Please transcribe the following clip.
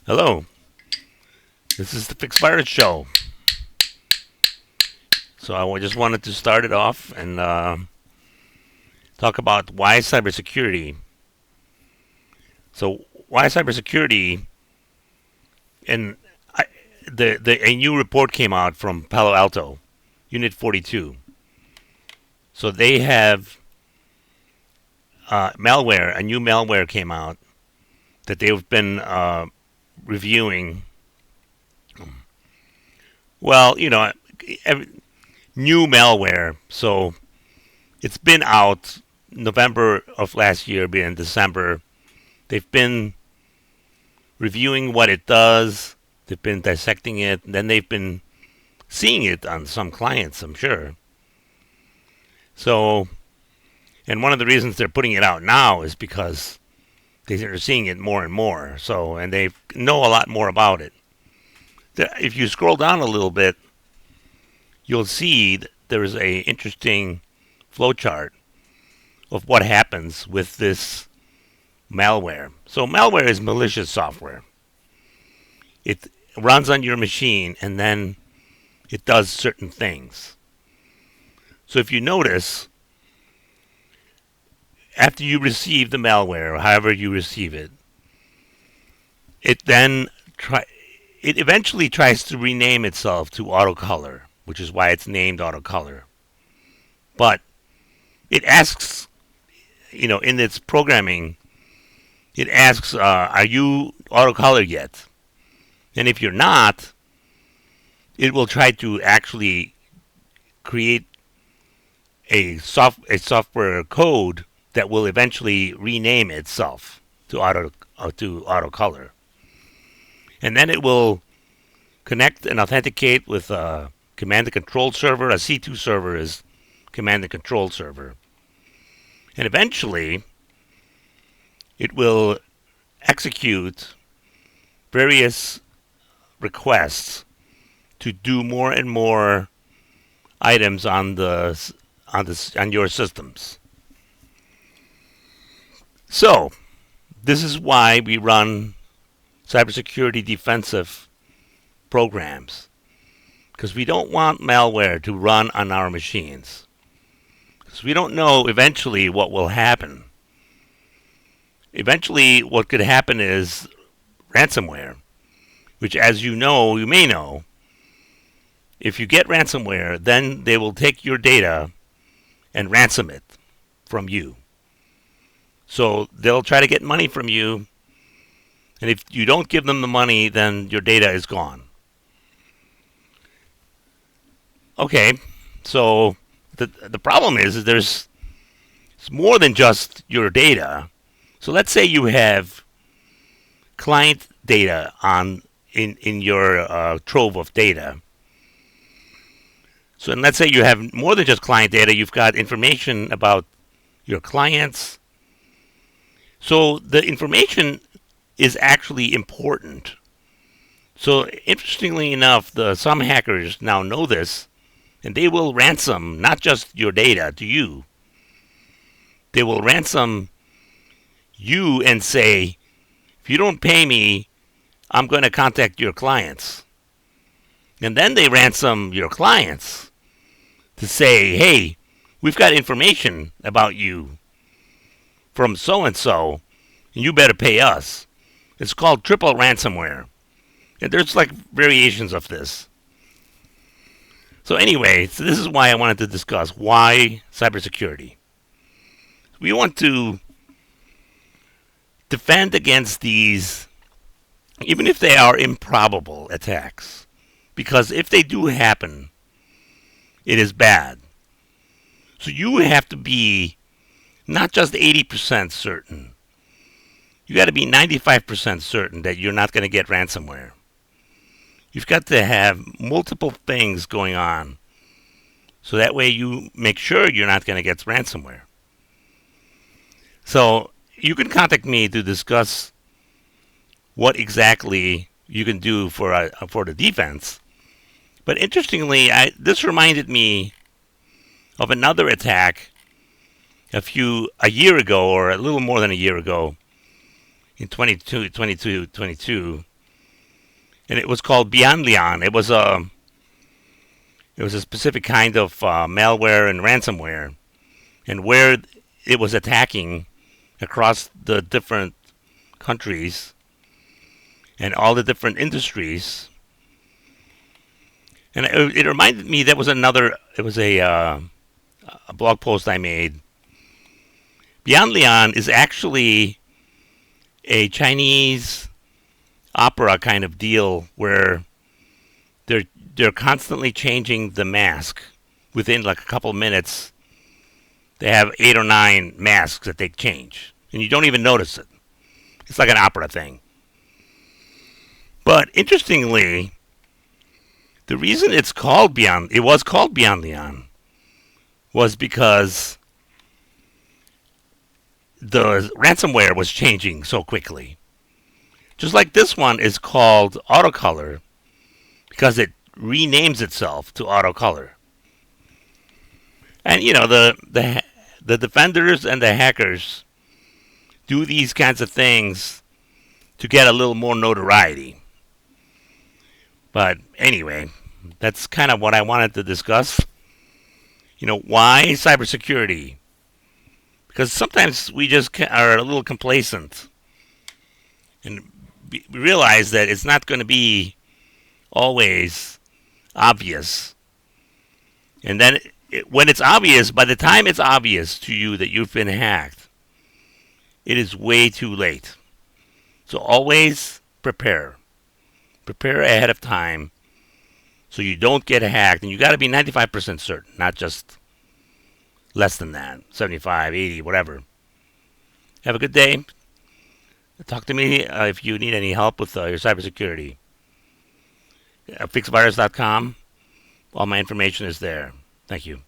Hello, this is the Fixed Virus Show. So I just wanted to start it off and talk about why cybersecurity. So why cybersecurity? And I, a new report came out from Palo Alto, Unit42. So they have malware. A new malware came out that they've been reviewing. Well, new malware. So it's been out November of last year, being December. They've been reviewing what it does. They've been dissecting it. Then they've been seeing it on some clients, I'm sure. So, and one of the reasons they're putting it out now is because they're seeing it more and more. So, and they know a lot more about it. If you scroll down a little bit, you'll see that there's a interesting flowchart of what happens with this malware. So malware is malicious software. It runs on your machine and then it does certain things. So if you notice, after you receive the malware, or however you receive it, it eventually tries to rename itself to AutoColor, which is why it's named AutoColor. But it asks, in its programming, it asks, are you AutoColor yet? And if you're not, it will try to actually create a software code that will eventually rename itself to AutoColor. And then it will connect and authenticate with a command and control server. A C2 server is command and control server. And eventually, it will execute various requests to do more and more items on your systems. So, this is why we run cybersecurity defensive programs, because we don't want malware to run on our machines, because we don't know eventually what will happen. Eventually, what could happen is ransomware, which, as you may know, if you get ransomware, then they will take your data and ransom it from you. So they'll try to get money from you, and if you don't give them the money, then your data is gone. Okay, so the problem is it's more than just your data. So let's say you have client data in your trove of data. So and let's say you have more than just client data. You've got information about your clients. So the information is actually important. So interestingly enough, some hackers now know this, and they will ransom not just your data to you. They will ransom you and say, if you don't pay me, I'm going to contact your clients. And then they ransom your clients to say, hey, we've got information about you from so-and-so, and you better pay us. It's called triple ransomware. And there's like variations of this. So anyway, this is why I wanted to discuss why cybersecurity. We want to defend against these, even if they are improbable attacks. Because if they do happen, it is bad. So you have to be not just 80% certain. You got to be 95% certain that you're not going to get ransomware. You've got to have multiple things going on, so that way you make sure you're not going to get ransomware. So you can contact me to discuss what exactly you can do for the defense. But interestingly, this reminded me of another attack a year ago, or a little more than a year ago, in 22, and it was called Beyond Leon. It was a specific kind of malware and ransomware, and where it was attacking across the different countries and all the different industries. And it reminded me that was another. It was a blog post I made. Beyond Leon is actually a Chinese opera kind of deal where they're constantly changing the mask. Within like a couple of minutes, they have 8 or 9 masks that they change, and you don't even notice it. It's like an opera thing. But interestingly, the reason it was called Beyond Leon, was because the ransomware was changing so quickly. Just like this one is called Autocolor because it renames itself to Autocolor. And the defenders and the hackers do these kinds of things to get a little more notoriety. But anyway, that's kind of what I wanted to discuss. Why cybersecurity? Because sometimes we just are a little complacent and realize that it's not going to be always obvious. And then when it's obvious, by the time it's obvious to you that you've been hacked, it is way too late. So always prepare. Prepare ahead of time so you don't get hacked. And you got to be 95% certain, not just less than that, 75, 80, whatever. Have a good day. Talk to me if you need any help with your cybersecurity. Fixvirus.com. All my information is there. Thank you.